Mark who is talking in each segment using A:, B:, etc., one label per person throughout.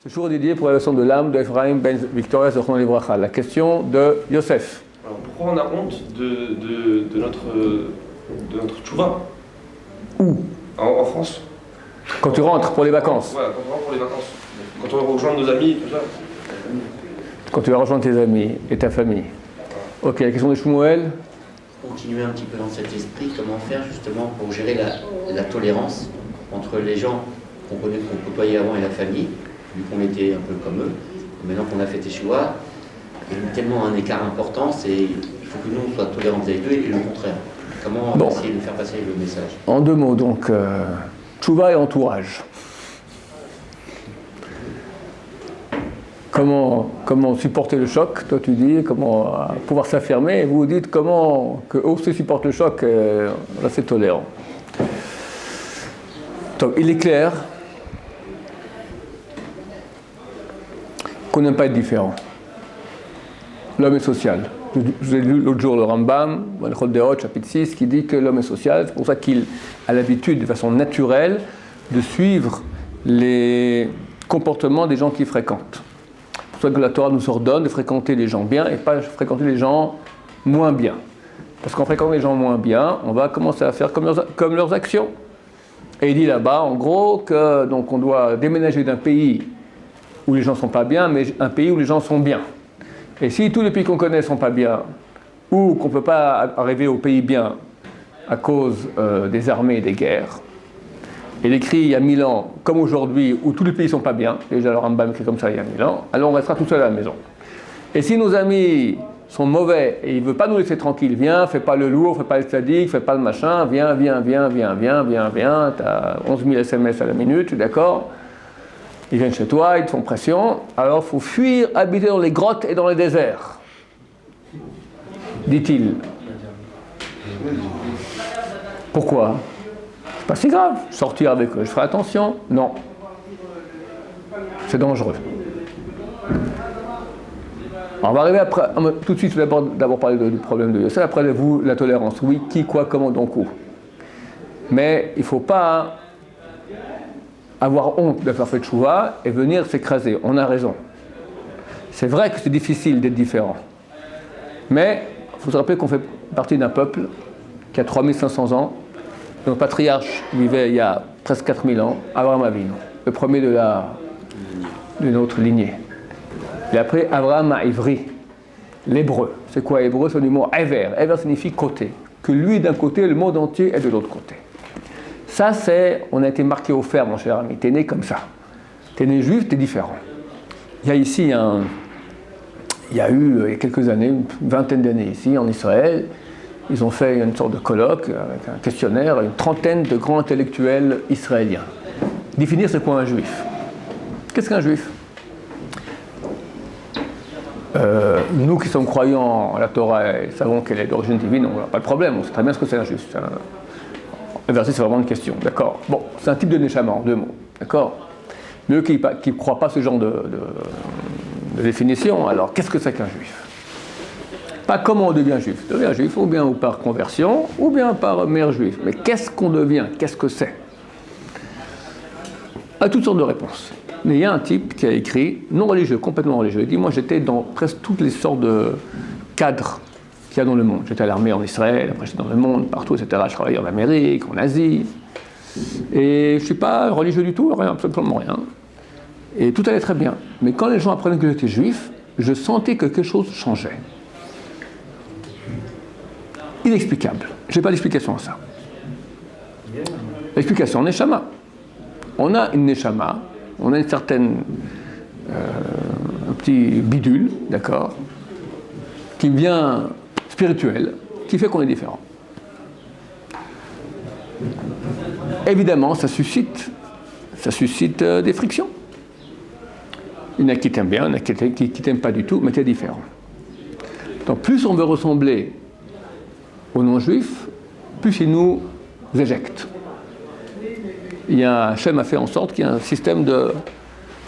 A: C'est toujours dédié pour la leçon de l'âme de Ephraim Ben Victoria Zochron Livracha. La question de Yosef.
B: Alors pourquoi on a honte de notre tchouva?
A: Où?
B: En France.
A: Quand tu rentres pour les vacances.
B: Voilà, quand on rentre pour les vacances. Quand on rejoint nos amis, tout ça.
A: Quand tu vas rejoindre tes amis et ta famille. Ok, la question de Shmuel.
C: Continuer un petit peu dans cet esprit, comment faire justement pour gérer la tolérance entre les gens qu'on côtoyait avant et la famille, vu qu'on était un peu comme eux. Maintenant qu'on a fait Teshuva, il y a tellement un écart important, il faut que nous on soit tolérants avec eux et le contraire. Comment essayer de faire passer le message?
A: En deux mots, donc, Tchouva et entourage. Comment supporter le choc? Toi tu dis comment pouvoir s'affirmer, et vous dites comment que aussi supporte le choc, rester tolérant. Donc il est clair qu'on n'aime pas être différent. L'homme est social. Je vous ai lu l'autre jour le Rambam, le Chol Deot, chapitre 6, qui dit que l'homme est social. C'est pour ça qu'il a l'habitude, de façon naturelle, de suivre les comportements des gens qu'il fréquente. C'est pour ça que la Torah nous ordonne de fréquenter les gens bien et pas fréquenter les gens moins bien. Parce qu'en fréquentant les gens moins bien, on va commencer à faire comme leurs actions. Et il dit là-bas, en gros, que donc on doit déménager d'un pays où les gens ne sont pas bien, mais un pays où les gens sont bien. Et si tous les pays qu'on connaît ne sont pas bien, ou qu'on ne peut pas arriver au pays bien à cause des armées et des guerres, et il écrit il y a 1000 ans, comme aujourd'hui, où tous les pays ne sont pas bien, déjà le Rambam écrit comme ça il y a 1000 ans, alors on restera tout seul à la maison. Et si nos amis sont mauvais et il ne veut pas nous laisser tranquilles, viens, fais pas le lourd, fais pas le sadique, fais pas le machin, viens, t'as 11 000 SMS à la minute, d'accord? Ils viennent chez toi, ils te font pression, alors il faut fuir, habiter dans les grottes et dans les déserts, dit-il. Pourquoi? C'est pas si grave, sortir avec eux, je ferai attention. Non. C'est dangereux. Alors on va arriver après, tout de suite, d'abord parler du problème de Yosef, après vous, la tolérance. Oui, qui, quoi, comment, donc où. Mais il ne faut pas avoir honte de faire fait tchouva et venir s'écraser. On a raison. C'est vrai que c'est difficile d'être différent. Mais il faut se rappeler qu'on fait partie d'un peuple qui a 3500 ans. Notre patriarche vivait il y a presque 4000 ans, Abraham Avinu, le premier de notre lignée. Et après, Abraham a Ivri, l'hébreu. C'est quoi hébreu? C'est du mot Ever. Ever signifie côté. Que lui d'un côté, le monde entier est de l'autre côté. Ça, on a été marqué au fer, mon cher ami. T'es né comme ça. T'es né juif, t'es différent. Il y a ici il y a eu quelques années, une vingtaine d'années ici, en Israël, ils ont fait une sorte de colloque avec un questionnaire, une trentaine de grands intellectuels israéliens. Définir c'est quoi un juif. Qu'est-ce qu'un juif? Nous qui sommes croyants à la Torah et savons qu'elle est d'origine divine, on n'a pas de problème, on sait très bien ce que c'est un juif. Le verset, c'est vraiment une question, d'accord? Bon, c'est un type de neshama, en deux mots, d'accord? Mais eux qui ne croient pas ce genre de définition, alors qu'est-ce que c'est qu'un juif? Pas comment on devient juif. On devient juif ou bien ou par conversion, ou bien par mère juif. Mais qu'est-ce qu'on devient? Qu'est-ce que c'est? À toutes sortes de réponses. Mais il y a un type qui a écrit, non religieux, complètement religieux, il dit, moi j'étais dans presque toutes les sortes de cadres qu'il y a dans le monde. J'étais à l'armée en Israël, après j'étais dans le monde, partout, etc. Je travaillais en Amérique, en Asie. Et je ne suis pas religieux du tout, rien, absolument rien. Et tout allait très bien. Mais quand les gens apprenaient que j'étais juif, je sentais que quelque chose changeait. Inexplicable. Je n'ai pas d'explication à ça. L'explication, neshama. On a une neshama, on a une certaine un petit bidule, d'accord, qui vient spirituel, qui fait qu'on est différent. Évidemment, ça suscite des frictions. Il y en a qui t'aiment bien, il y en a qui t'aiment pas du tout, mais tu es différent. Donc plus on veut ressembler aux non-juifs, plus ils nous éjectent. Hachem a fait en sorte qu'il y a un système de...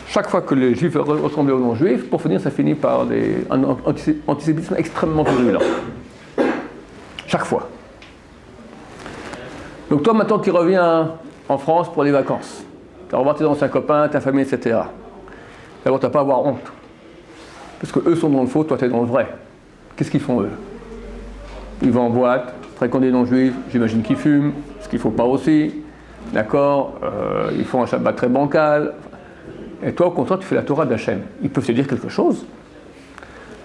A: Chaque fois que les juifs ressemblent aux non-juifs, pour finir, ça finit par un antisémitisme extrêmement virulent. Chaque fois. Donc toi, maintenant, qui reviens en France pour les vacances, tu as revoir tes anciens copains, ta famille, etc. D'abord, tu n'as pas à avoir honte. Parce qu'eux sont dans le faux, toi, tu es dans le vrai. Qu'est-ce qu'ils font, eux? Ils vont en boîte, fréquentent des non-juifs, j'imagine qu'ils fument, ce qu'il ne faut pas aussi. D'accord, ils font un Shabbat très bancal. Et toi, au contraire, tu fais la Torah d'Hachem. Ils peuvent te dire quelque chose.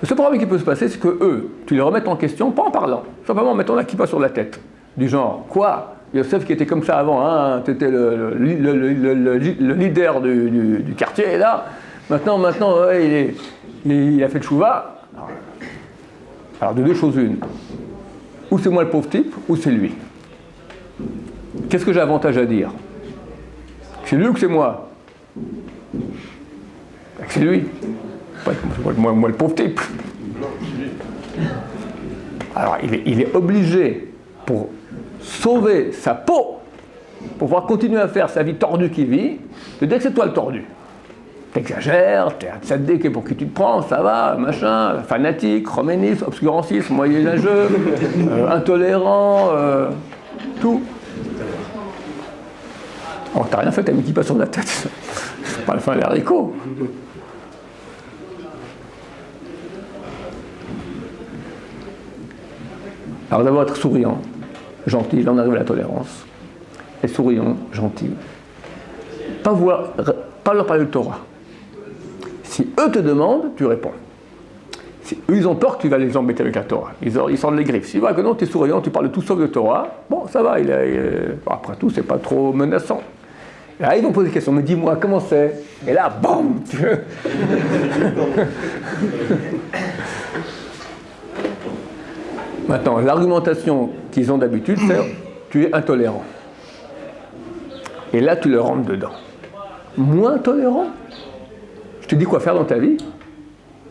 A: Le seul problème qui peut se passer, c'est que eux, tu les remettes en question, pas en parlant, simplement en mettant la kippa sur la tête. Du genre, quoi? Yosef qui était comme ça avant, hein, tu étais le leader du quartier, et là, maintenant ouais, il a fait le chouva. Alors, de deux choses une. Ou c'est moi le pauvre type, ou c'est lui. Qu'est-ce que j'ai avantage à dire? C'est lui ou que c'est moi? C'est lui. Moi le pauvre type. Alors il est obligé, pour sauver sa peau, pour pouvoir continuer à faire sa vie tordue qu'il vit, de dire que c'est toi le tordu. T'exagères, t'es un tzaddik pour qui tu te prends, ça va, machin, fanatique, romanisme, obscurantisme, moyenâgeux, intolérant, tout. Oh, t'as rien fait, t'as mis qui passe sur la tête. C'est pas le fin des haricots. Alors d'abord être souriant, gentil, là on arrive à la tolérance. Et souriant, gentil. Pas leur parler de Torah. Si eux te demandent, tu réponds. Si eux ils ont peur que tu vas les embêter avec la Torah, ils sortent les griffes. Si tu vois que non, tu es souriant, tu parles de tout sauf de Torah, bon ça va, après tout c'est pas trop menaçant. Et là ils vont poser des questions, mais dis-moi comment c'est? Et là, boum. Maintenant, l'argumentation qu'ils ont d'habitude, c'est tu es intolérant. Et là, tu leur rentres dedans. Moins tolérant? Je te dis quoi faire dans ta vie?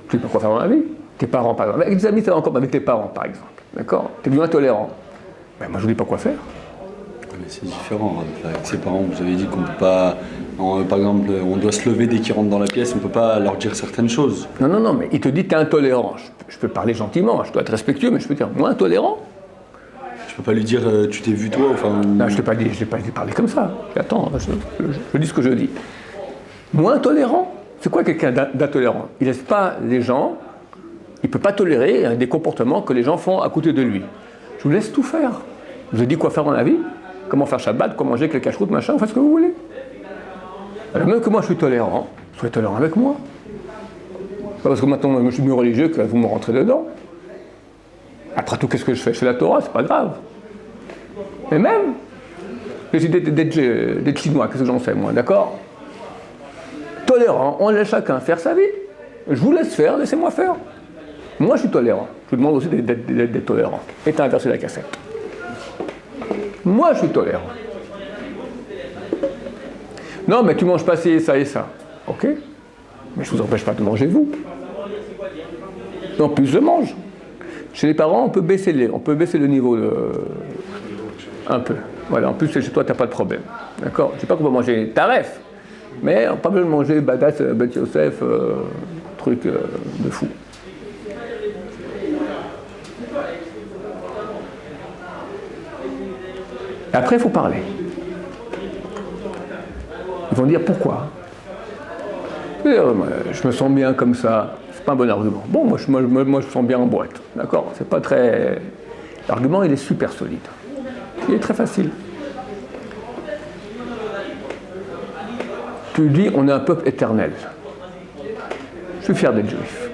A: Tu ne sais pas quoi faire dans la vie. Tes parents, par exemple. Avec des amis, ça va encore, mais avec tes parents, par exemple. D'accord? Tu es devenu intolérant. Ben, moi, je ne dis pas quoi faire.
D: Mais c'est différent. Avec ses parents, vous avez dit qu'on ne peut pas... par exemple, on doit se lever dès qu'ils rentrent dans la pièce, on ne peut pas leur dire certaines choses.
A: Non, mais il te dit que tu es intolérant. Je peux parler gentiment, je dois être respectueux, mais je peux dire, moi, intolérant?
D: Je peux pas lui dire, tu t'es vu toi, enfin...
A: Non, je ne t'ai pas dit parler comme ça. Attends, je dis ce que je dis. Moi, intolérant? C'est quoi quelqu'un d'intolérant? Il ne laisse pas les gens, il ne peut pas tolérer des comportements que les gens font à côté de lui. Je vous laisse tout faire. Je vous ai dit quoi faire dans la vie, comment faire Shabbat, comment manger avec les cache-routes, machin, vous faites ce que vous voulez. Alors même que moi je suis tolérant, soyez tolérant avec moi. Pas parce que maintenant je suis mieux religieux que vous me rentrez dedans. Après tout, qu'est-ce que je fais? Je fais la Torah, c'est pas grave. Mais même, j'ai décidé d'être chinois, qu'est-ce que j'en sais moi, d'accord? Tolérant, on laisse chacun faire sa vie. Je vous laisse faire, laissez-moi faire. Moi je suis tolérant. Je vous demande aussi d'être tolérant. Et t'as inversé la cassette. Moi je suis tolérant. Non, mais tu manges pas ci, ça et ça. Ok. Mais je ne vous empêche pas de manger vous. En plus, je mange. Chez les parents, on peut baisser le niveau un peu. Voilà, en plus, chez toi, tu n'as pas de problème. D'accord? Je ne sais pas qu'on va manger taref, mais on n'a pas besoin de manger badass, Bet Yosef, truc de fou. Et après, il faut parler. Ils vont dire pourquoi. Je me sens bien comme ça, c'est pas un bon argument. Bon, moi je me sens bien en boîte, d'accord? C'est pas très. L'argument il est super solide. Il est très facile. Tu dis on est un peuple éternel. Je suis fier d'être juif.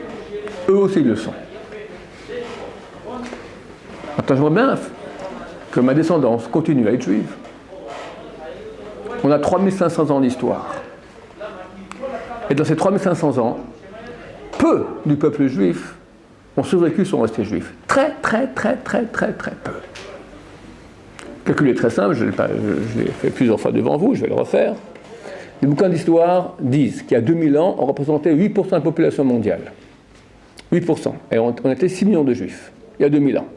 A: Eux aussi ils le sont. Attends, je vois bien que ma descendance continue à être juive. On a 3500 ans d'histoire. Et dans ces 3500 ans, peu du peuple juif ont survécu, sont restés juifs. Très peu. Le calcul est très simple, je l'ai fait plusieurs fois devant vous, je vais le refaire. Les bouquins d'histoire disent qu'il y a 2000 ans, on représentait 8% de la population mondiale. 8%. Et on était 6 millions de juifs, il y a 2000 ans.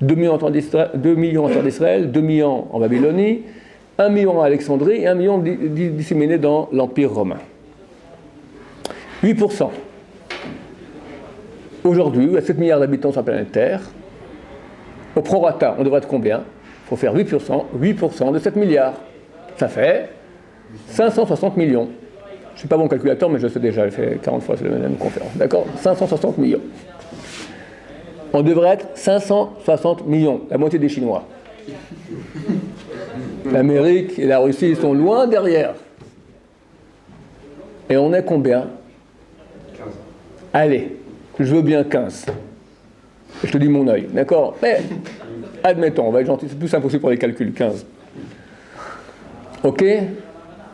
A: 2 millions en terre d'Israël, 2 millions en Babylonie, 1 million à Alexandrie et 1 million disséminés dans l'Empire romain. 8%. Aujourd'hui, il y a 7 milliards d'habitants sur la planète Terre. Au prorata, on devrait être combien? Il faut faire 8% de 7 milliards. Ça fait 560 millions. Je ne suis pas bon calculateur, mais je sais déjà, j'ai fait 40 fois la même conférence. D'accord? 560 millions. On devrait être 560 millions, la moitié des Chinois. L'Amérique et la Russie sont loin derrière. Et on est combien?
B: 15.
A: Allez, je veux bien 15. Je te dis mon œil, d'accord? Mais, admettons, on va être gentil, c'est plus impossible pour les calculs, 15. Ok?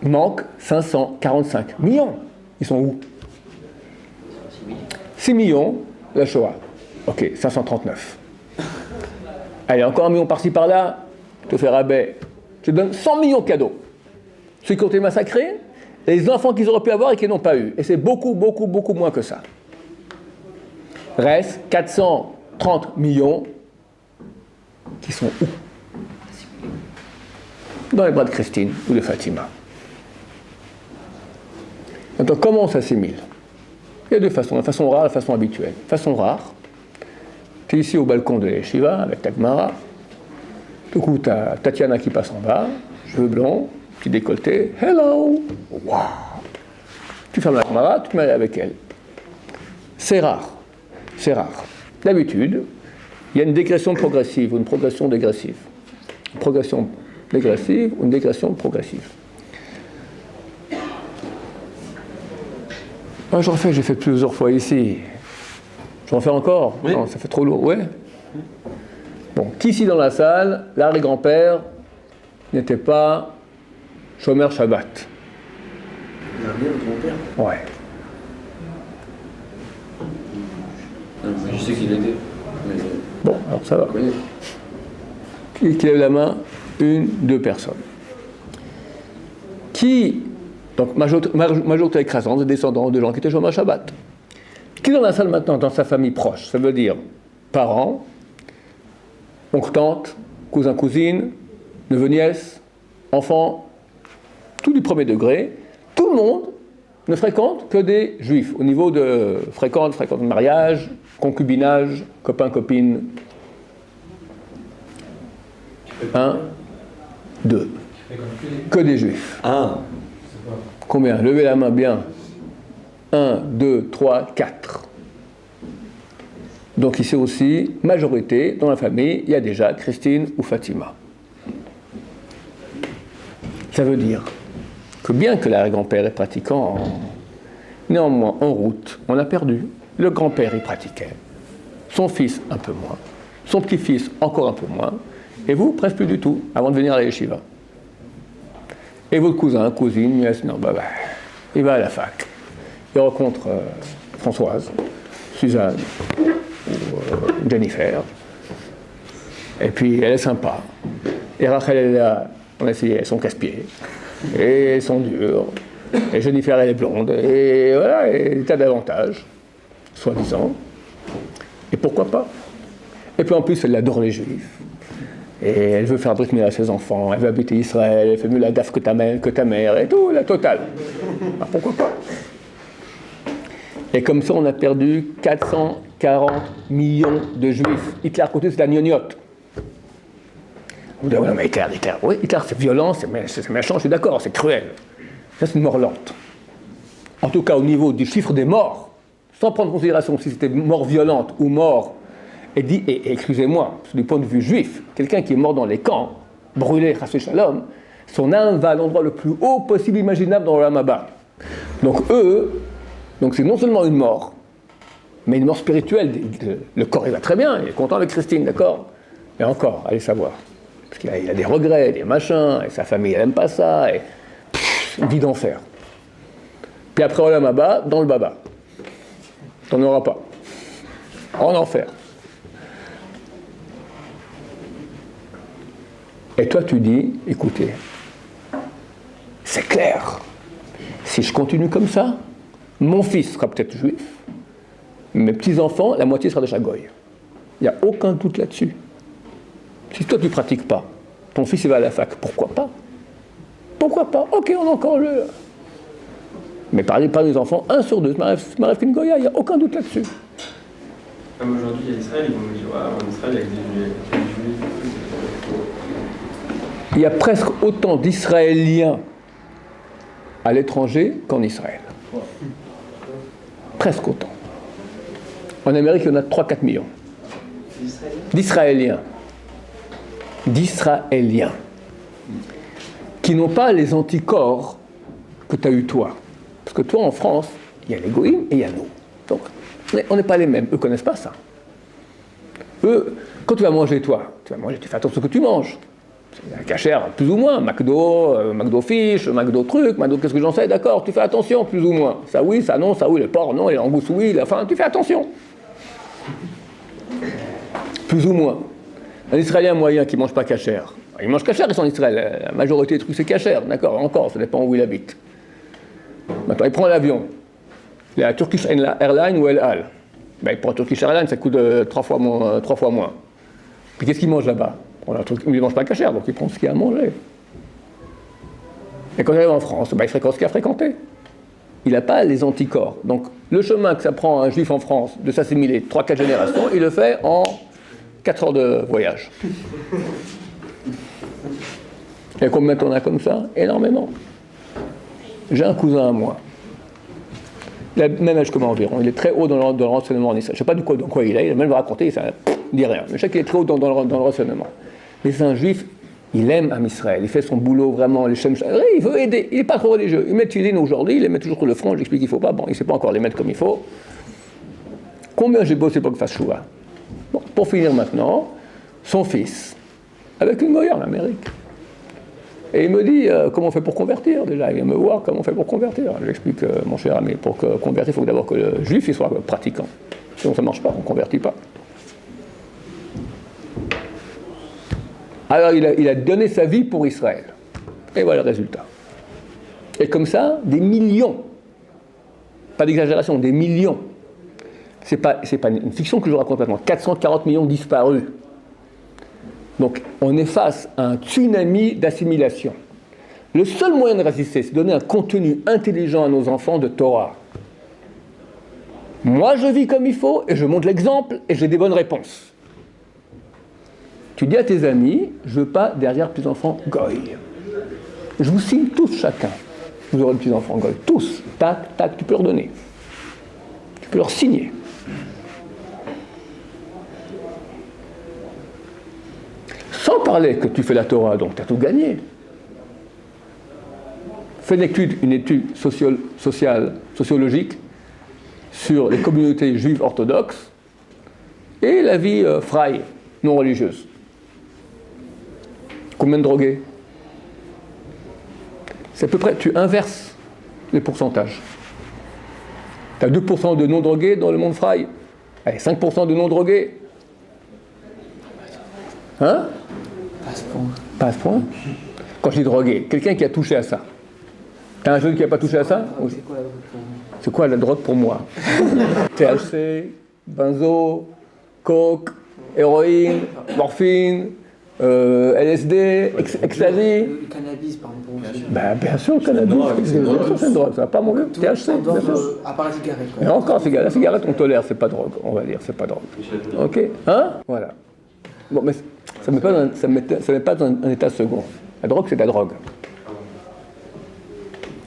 A: Il manque 545 millions. Ils sont où? 6 millions, la Shoah. Ok, 539. Allez, encore un million par-ci par-là, je te fais rabais. Je te donne 100 millions de cadeaux. Ceux qui ont été massacrés, et les enfants qu'ils auraient pu avoir et qu'ils n'ont pas eu. Et c'est beaucoup, beaucoup, beaucoup moins que ça. Reste 430 millions qui sont où? Dans les bras de Christine ou de Fatima. Maintenant, comment on s'assimile? Il y a deux façons, la façon rare et la façon habituelle. Façon rare, tu es ici au balcon de l'Yeshiva avec ta Gemara. Du coup, tu as Tatiana qui passe en bas, cheveux blonds, petit décolleté, hello, waouh. Tu fermes la Gemara, tu te maries avec elle. C'est rare, c'est rare. D'habitude, il y a une dégression progressive ou une progression dégressive. Une progression dégressive ou une dégression progressive. Moi, j'ai fait plusieurs fois ici. J'en fais encore? Oui. Non, ça fait trop lourd, ouais. Bon, qu'ici dans la salle, l'arrière-grand-père n'était pas Shomer Shabbat.
C: L'arrière-grand-père?
A: Ouais.
C: Je sais qu'il était.
A: Bon, alors ça va. Qui lève la main? Une, deux personnes. Qui, donc majorité écrasante, des descendants de gens qui étaient Shomer Shabbat. Qui dans la salle maintenant, dans sa famille proche? Ça veut dire parents, oncle, tante, cousin, cousine, neveu, nièce, enfants, tout du premier degré. Tout le monde ne fréquente que des juifs, au niveau de fréquente de mariage, concubinage, copain, copine. 1, 2. Que des juifs. Combien? Levez la main bien. 1, 2, 3, 4. Donc ici aussi, majorité, dans la famille, il y a déjà Christine ou Fatima. Ça veut dire que bien que l'arrière-grand-père est pratiquant, néanmoins, en route, on a perdu. Le grand-père, il pratiquait. Son fils, un peu moins. Son petit-fils, encore un peu moins. Et vous, presque plus du tout, avant de venir à la yeshiva. Et votre cousin, cousine, nièce, non, il va à la fac. Il rencontre Françoise, Suzanne ou Jennifer. Et puis elle est sympa. Et Rachel, elle est là, on a essayé, elles sont casse-pieds. Et elles sont dures. Et Jennifer, elle est blonde. Et voilà, et tas d'avantages, soi-disant. Et pourquoi pas? Et puis en plus, elle adore les juifs. Et elle veut faire brit milah à ses enfants, elle veut habiter Israël, elle fait mieux la daf que ta mère, et tout, la totale. Alors pourquoi pas? Et comme ça, on a perdu 440 millions de juifs. Hitler, à côté, c'est la gnognotte. Vous dites, oui, mais Hitler, oui, Hitler, c'est violent, c'est méchant, je suis d'accord, c'est cruel. Ça, c'est une mort lente. En tout cas, au niveau du chiffre des morts, sans prendre en considération si c'était mort violente ou mort, et excusez-moi, du point de vue juif, quelqu'un qui est mort dans les camps, brûlé, chassé shalom, son âme va à l'endroit le plus haut possible imaginable dans le Hamaba. Donc c'est non seulement une mort, mais une mort spirituelle. Le corps, il va très bien, il est content de Christine, d'accord? Mais encore, allez savoir. Parce qu'il a des regrets, des machins, et sa famille, elle n'aime pas ça, et une vie d'enfer. Puis après, au Hamaba, dans le baba. T'en auras pas. En enfer. Et toi, tu dis, écoutez, c'est clair. Si je continue comme ça, mon fils sera peut-être juif, mes petits-enfants, la moitié sera de Chagoy. Il n'y a aucun doute là-dessus. Si toi, tu ne pratiques pas, ton fils il va à la fac, pourquoi pas? Pourquoi pas? Ok, on a encore le... Mais parlez pas des enfants, 1 sur 2, Maref Goya, il n'y a aucun doute là-dessus.
B: Comme aujourd'hui, à Israël, ils vont me dire, en Israël, avec des juifs.
A: Il y a presque autant d'Israéliens à l'étranger qu'en Israël. Presque autant. En Amérique, il y en a 3-4 millions. D'Israéliens. D'Israéliens. Qui n'ont pas les anticorps que tu as eu toi. Parce que toi, en France, il y a les goïms et il y a nous. Donc, on n'est pas les mêmes. Eux ne connaissent pas ça. Eux, quand tu vas manger, toi, tu fais attention à ce que tu manges. C'est la cachère, plus ou moins. McDo, McDo fish, McDo truc, McDo qu'est-ce que j'en sais, d'accord, tu fais attention, plus ou moins. Ça oui, ça non, ça oui, le porc non, les langoustes oui, la fin, tu fais attention. Plus ou moins. Un Israélien moyen qui ne mange pas cachère, il mange cachère, ils sont en Israël. La majorité des trucs, c'est cachère, d'accord, encore, ça dépend où il habite. Maintenant, il prend l'avion. Il a Turkish Airlines ou El Al. Ben, il prend Turkish Airlines, ça coûte 3 fois moins. Puis qu'est-ce qu'il mange là-bas? Il ne mange pas cachère, donc il prend ce qu'il y a à manger. Et quand il arrive en France, ben, il fréquente ce qu'il a fréquenté. Il n'a pas les anticorps. Donc le chemin que ça prend à un juif en France de s'assimiler 3-4 générations, il le fait en 4 heures de voyage. Et combien t'en as comme ça? Énormément. J'ai un cousin à moi. Il a le même âge que moi environ. Il est très haut dans le renseignement en Israël. Je ne sais pas dans quoi il a même raconté, ça ne dit rien. Mais je sais qu'il est très haut dans le renseignement. Mais c'est un juif, il aime Am Israël. Il fait son boulot vraiment, les chaînes. Il veut aider. Il n'est pas trop religieux. Il met Tfilin aujourd'hui, il les met toujours sur le front. J'explique qu'il ne faut pas. Bon, il ne sait pas encore les mettre comme il faut. Combien j'ai bossé pour qu'il fasse chouva? Bon, pour finir maintenant, son fils, avec une goya en Amérique. Et il me dit, comment on fait pour convertir déjà? Il vient me voir, comment on fait pour convertir? Je lui explique, mon cher ami, pour convertir, il faut d'abord que le juif il soit pratiquant. Sinon ça ne marche pas, on ne convertit pas. Alors il a donné sa vie pour Israël. Et voilà le résultat. Et comme ça, des millions, pas d'exagération, des millions. C'est pas une fiction que je raconte maintenant. 440 millions disparus. Donc, on est face à un tsunami d'assimilation. Le seul moyen de résister, c'est de donner un contenu intelligent à nos enfants de Torah. Moi, je vis comme il faut, et je montre l'exemple, et j'ai des bonnes réponses. Tu dis à tes amis, je veux pas derrière petits-enfants goy. Je vous signe tous chacun. Vous aurez des petits-enfants goy. Tous. Tac, tac, tu peux leur donner. Tu peux leur signer. Sans parler que tu fais la Torah, donc tu as tout gagné. Fais une étude sociologique sur les communautés juives orthodoxes et la vie fraï, non religieuse. Combien de drogués? C'est à peu près, tu inverses les pourcentages. Tu as 2% de non-drogués dans le monde fraï. Allez, 5% de non-drogués. Hein? Pas à ce point. Quand je dis drogué, quelqu'un qui a touché à ça. T'as un jeune qui n'a pas touché à ça? C'est quoi la drogue pour moi? THC, benzo, coke, héroïne, morphine, LSD, ecstasy.
E: Le cannabis, par exemple.
A: Bien sûr, le cannabis. C'est une drogue, ça va pas mauvais. THC, bien sûr.
E: À part la cigarette.
A: Et encore, la cigarette, on tolère, c'est pas drogue, on va dire, c'est pas drogue. Ok? Hein? Voilà. Bon, mais ça ne met pas dans un état second. La drogue, c'est de la drogue.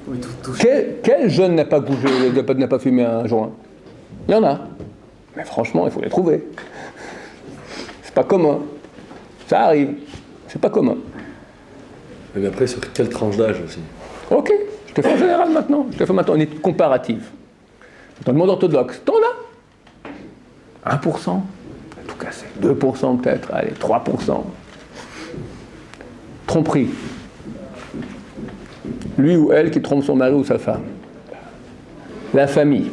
E: Oui,
A: Quel jeune n'a pas bougé, n'a pas fumé un joint? Il y en a. Mais franchement, il faut les trouver. C'est pas commun. Ça arrive. C'est pas commun.
D: Mais après, sur quelle tranche d'âge aussi?
A: Ok, je te fais en général maintenant. Je te fais maintenant une étude comparative. Dans le monde orthodoxe, t'en as 1%. Tout cassé. 2% peut-être, allez, 3%. Tromperie. Lui ou elle qui trompe son mari ou sa femme. La famille.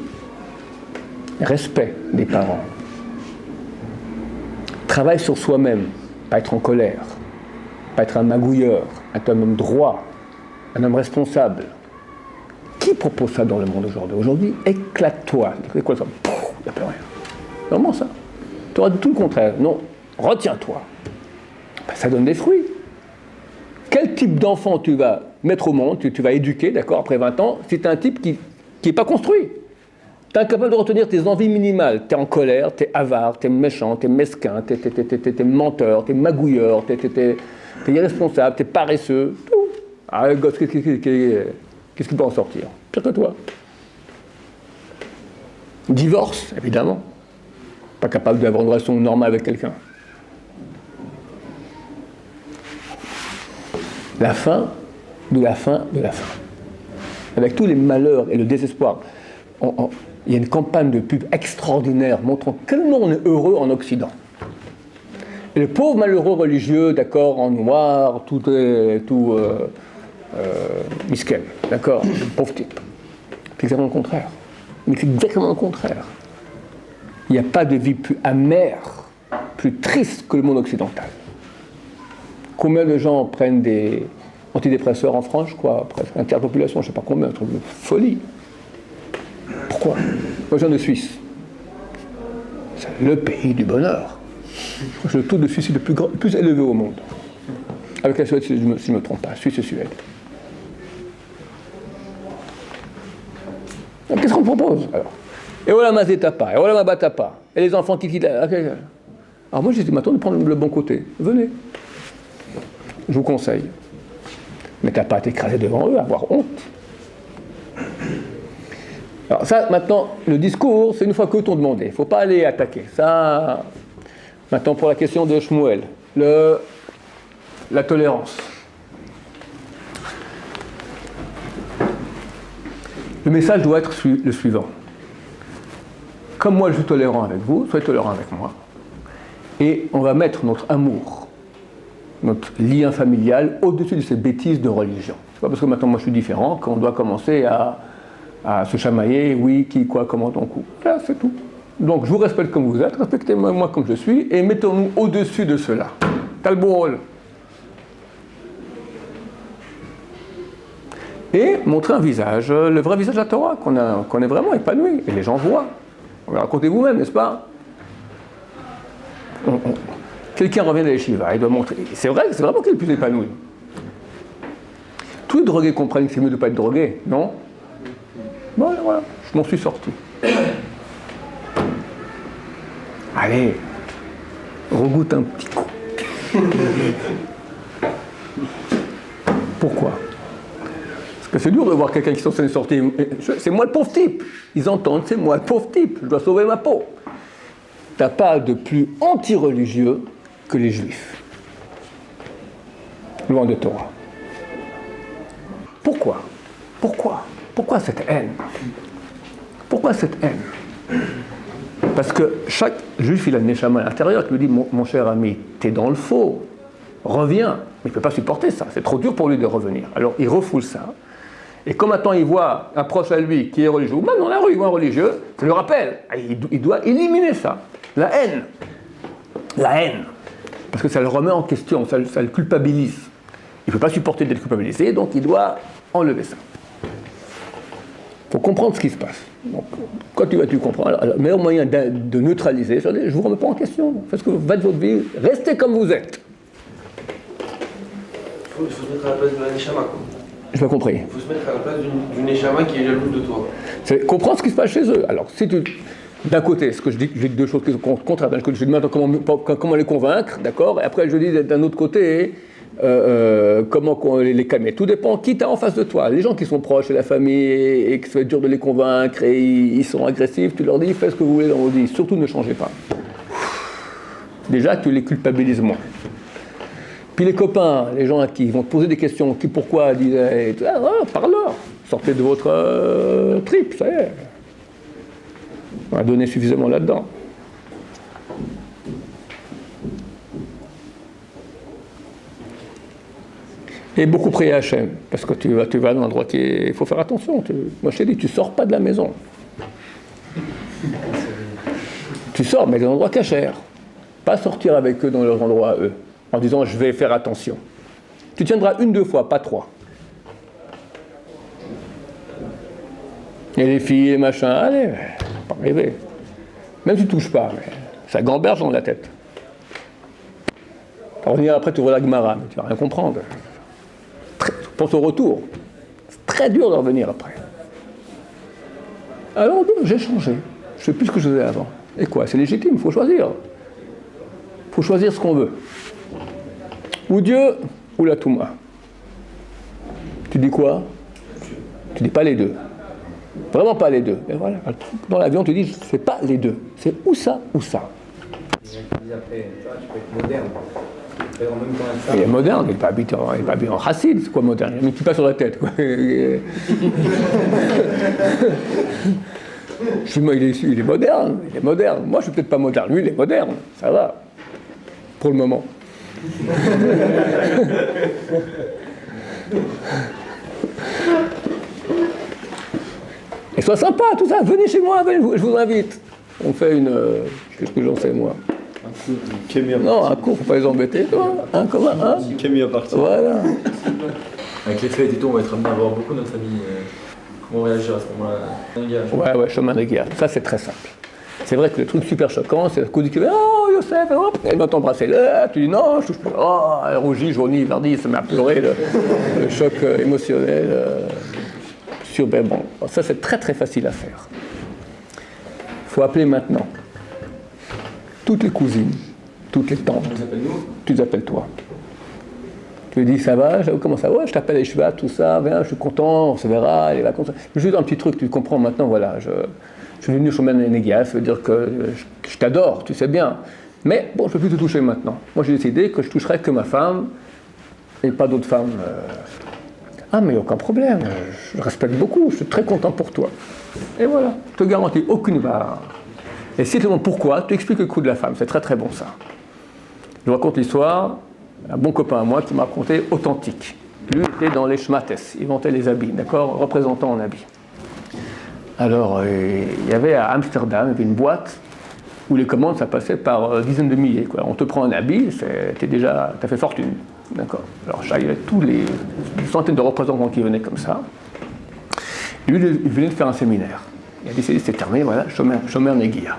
A: Respect des parents. Travail sur soi-même. Pas être en colère. Pas être un magouilleur. Être un homme droit. Un homme responsable. Qui propose ça dans le monde aujourd'hui? Aujourd'hui, éclate-toi. C'est quoi ça? Il n'y a plus rien. Vraiment ça. Tu auras tout le contraire. Non, retiens-toi. Ça donne des fruits. Quel type d'enfant tu vas mettre au monde, tu vas éduquer, d'accord, après 20 ans, si tu es un type qui n'est pas construit? Tu es incapable de retenir tes envies minimales. Tu es en colère, tu es avare, tu es méchant, tu es mesquin, tu es menteur, tu es magouilleur, tu es irresponsable, tu es paresseux. Tout. Ah, gosse, qu'est-ce qui peut en sortir? Pire que toi. Divorce, évidemment. Pas capable d'avoir une relation normale avec quelqu'un. La fin de la fin de la fin. Avec tous les malheurs et le désespoir. Il y a une campagne de pub extraordinaire montrant tellement on est heureux en Occident. Et le pauvre malheureux religieux, d'accord, en noir, tout misken, d'accord, pauvre type. C'est exactement le contraire. Mais c'est exactement le contraire. Il n'y a pas de vie plus amère, plus triste que le monde occidental. Combien de gens prennent des antidépresseurs en France, quoi, presque un tiers de la population, je ne sais pas combien, un truc de folie. Pourquoi? Moi, je viens de Suisse. C'est le pays du bonheur. C'est le taux de suicide le plus élevé au monde. Avec la Suède, si je ne me trompe pas, Suisse et Suède. Qu'est-ce qu'on propose alors? Et voilà ma zétapa, et voilà ma batapa, et les enfants qui quittent. Alors moi, j'ai dit maintenant de prendre le bon côté. Venez. Je vous conseille. Mais t'as pas à t'écraser devant eux, avoir honte. Alors ça, maintenant, le discours, c'est une fois que t'ont demandé. Il ne faut pas aller attaquer. Ça, maintenant, pour la question de Shmuel, la tolérance. Le message doit être le suivant. Comme moi, je suis tolérant avec vous, soyez tolérant avec moi. Et on va mettre notre amour, notre lien familial, au-dessus de ces bêtises de religion. C'est pas parce que maintenant, moi, je suis différent qu'on doit commencer à se chamailler, oui, qui, quoi, comment, donc, où. Là, c'est tout. Donc, je vous respecte comme vous êtes, respectez-moi moi comme je suis, et mettons-nous au-dessus de cela. T'as le beau rôle. Et montrer un visage, le vrai visage de la Torah, qu'on est vraiment épanoui, et les gens voient. On va raconter vous-même, n'est-ce pas? Quelqu'un revient de l'Yeshiva, il doit montrer. C'est vrai, c'est vraiment qu'il est le plus épanoui. Tous les drogués comprennent que c'est mieux de ne pas être drogué, non? Bon, voilà, je m'en suis sorti. Allez, regoute un petit coup. Pourquoi? Parce que c'est dur de voir quelqu'un qui s'en est sorti. C'est moi le pauvre type. Ils entendent, c'est moi le pauvre type. Je dois sauver ma peau. T'as pas de plus anti-religieux que les juifs. Loin de Torah. Pourquoi? Pourquoi cette haine? Pourquoi cette haine? Parce que chaque juif, il a le neshama à l'intérieur qui lui dit mon cher ami, t'es dans le faux, reviens. Mais il ne peut pas supporter ça, c'est trop dur pour lui de revenir. Alors il refoule ça. Et comme maintenant il voit un proche à lui qui est religieux, ou même dans la rue, il voit un religieux, ça le rappelle. Il doit éliminer ça. La haine. La haine. Parce que ça le remet en question, ça le culpabilise. Il ne peut pas supporter d'être culpabilisé, donc il doit enlever ça. Il faut comprendre ce qui se passe. Donc, quand tu comprends, alors, le meilleur moyen de neutraliser, je ne vous remets pas en question. Faites votre vie, restez comme vous êtes.
B: Il faut se mettre à la place de la Neshama, quoi.
A: Je n'ai pas compris.
B: Il faut se mettre à la place d'une Neshama qui est jalouse de toi.
A: C'est comprendre ce qui se passe chez eux. Alors, si tu... D'un côté, ce que je dis deux choses qui sont contraires. D'un côté, je dis maintenant comment les convaincre, d'accord? Et après, je dis d'un autre côté, comment les calmer. Tout dépend qui t'as en face de toi. Les gens qui sont proches, la famille, et que c'est dur de les convaincre, et ils sont agressifs, tu leur dis, faites ce que vous voulez dans vos vies. Surtout, ne changez pas. Déjà, tu les culpabilises moins. Puis les copains, les gens qui vont te poser des questions, qui pourquoi, disaient, parle-leur, sortez de votre trip, ça y est. On a donné suffisamment là-dedans. Et beaucoup prier à Hachem, parce que tu vas dans un endroit qui est... Il faut faire attention. Moi je t'ai dit, tu sors pas de la maison. Tu sors, mais dans un endroit cachère. Pas sortir avec eux dans leurs endroits à eux, en disant je vais faire attention. Tu tiendras 1-2 fois, pas 3. Et les filles, les machins, allez, pas rêver. Même si tu ne touches pas, mais ça gamberge dans la tête. Pour revenir après, tu ouvres la Gemara, mais tu ne vas rien comprendre. Pense au retour. C'est très dur de revenir après. Alors, j'ai changé. Je ne sais plus ce que je faisais avant. Et quoi? C'est légitime, il faut choisir. Il faut choisir ce qu'on veut. Ou Dieu, ou la Touma. Tu dis quoi? Tu dis pas les deux. Vraiment pas les deux. Et voilà, le truc dans l'avion, tu dis, c'est pas les deux. C'est ou ça, ou ça.
E: Après, tu peux être moderne. En même temps avec ça.
A: Il est moderne, il n'est pas habillé en racine, c'est quoi moderne? Il a mis un petit pas sur la tête, quoi. Je dis, moi, il est moderne, il est moderne. Moi, je suis peut-être pas moderne, lui, il est moderne, ça va. Pour le moment. Et sois sympa, tout ça, venez chez moi, venez, je vous invite. On fait une... qu'est-ce que j'en sais, moi? Non, un cours, faut pas les embêter, toi. Un commun, hein?
D: Camille à partir.
A: Voilà.
F: Avec les fêtes et tout, on va être amené à voir beaucoup notre famille. Comment réagir à ce moment-là?
A: Ouais, chemin des guerres. Ça, c'est très simple. C'est vrai que le truc super choquant, c'est le coup du cul. Oh, Youssef, hop, elle va t'embrasser là. Tu dis non, je touche pas. Oh, elle rougit, jaunit, verdit, ça m'a pleuré, le choc émotionnel. Ben bon, ça, c'est très très facile à faire. Il faut appeler maintenant toutes les cousines, toutes les tantes. Tu les appelles toi. Tu lui dis, ça va, comment ça va? Ouais, je t'appelle Eshvat, tout ça, viens, je suis content, on se verra, les vacances. Juste un petit truc, tu comprends maintenant, voilà, je suis venu chez Negia, ça veut dire que je t'adore, tu sais bien. Mais bon, je ne peux plus te toucher maintenant. Moi, j'ai décidé que je toucherais que ma femme et pas d'autres femmes. Ah, mais aucun problème, je respecte beaucoup, je suis très content pour toi. Et voilà, je te garantis, aucune barre. Et si tu te demandes pourquoi, tu expliques le coup de la femme, c'est très très bon ça. Je vous raconte l'histoire. Un bon copain à moi qui m'a raconté authentique. Lui était dans les schmates, il vendait les habits, d'accord, représentant en habits. Alors, il y avait à Amsterdam, il y avait une boîte où les commandes, ça passait par dizaines de milliers, quoi. On te prend un habit, t'as fait fortune, d'accord. Alors, il y avait tous les centaines de représentants qui venaient comme ça. Lui, il venait de faire un séminaire. Il a décidé, c'est terminé, voilà, Shomer Negia.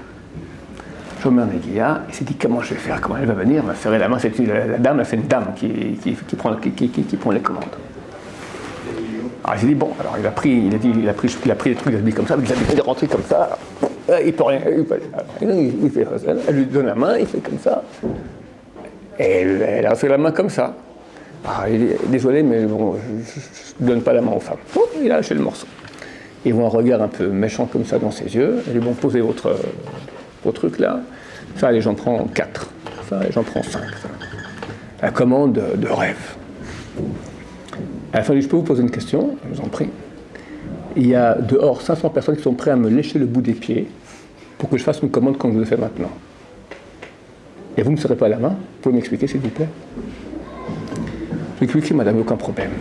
A: Shomer Negia, il s'est dit comment je vais faire, comment elle va venir, elle m'a serré la main, la dame, c'est une dame qui prend les commandes. Alors il s'est dit bon, alors il a pris les trucs, il a mis comme ça, il est rentré comme ça, il peut rien, il fait ça, elle lui donne la main, il fait comme ça, et elle a fait la main comme ça. Alors, il dit, désolé, mais bon, je ne donne pas la main aux femmes. Oh, il a lâché le morceau. Ils voient un regard un peu méchant comme ça dans ses yeux, et ils vont poser votre truc là, ça allez, j'en prends 4, ça allez, j'en prends 5. Ça. La commande de rêve. À la fin, je peux vous poser une question, je vous en prie. Il y a dehors 500 personnes qui sont prêtes à me lécher le bout des pieds pour que je fasse une commande comme je le fais maintenant. Et vous ne me serrez pas la main, vous pouvez m'expliquer s'il vous plaît? Je vais expliquer, madame, aucun problème.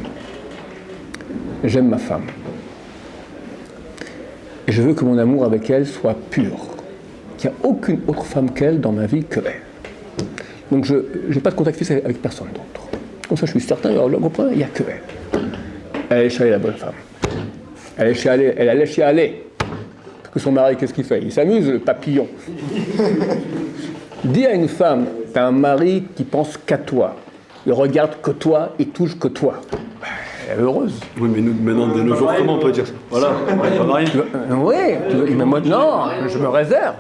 A: J'aime ma femme. Et je veux que mon amour avec elle soit pur. Qu'il n'y a aucune autre femme qu'elle dans ma vie que elle. Donc je n'ai pas de contact physique avec personne d'autre. Comme ça je suis certain, il n'y a que elle. Elle allait chialer la bonne femme. Elle allait chialer. Parce que son mari, qu'est-ce qu'il fait? Il s'amuse, le papillon. Dis à une femme, tu as un mari qui pense qu'à toi. Il regarde que toi, il touche que toi. Elle est heureuse.
D: Oui, mais nous, maintenant, de nos jours, comment on peut dire ça? Voilà, pas marié.
A: Oui, mais moi, non, je me réserve.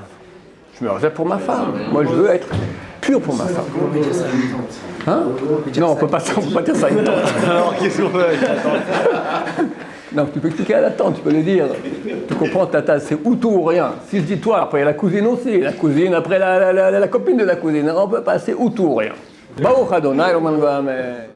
A: Je me réserve pour ma femme. Moi, je veux être pur pour ma femme.
E: On peut dire ça à une tante.
A: Hein? Non, on ne peut pas dire ça à une tante.
D: Alors, qu'est-ce qu'on fait avec la tante?
A: Non, tu peux expliquer à la tante, tu peux lui dire. Tu comprends, tata, c'est ou tout ou rien. Si je dis toi, après il y a la cousine aussi. La cousine, après la copine de la cousine. On peut passer ou tout ou rien. Baruch Adonai, Roman Vahameh.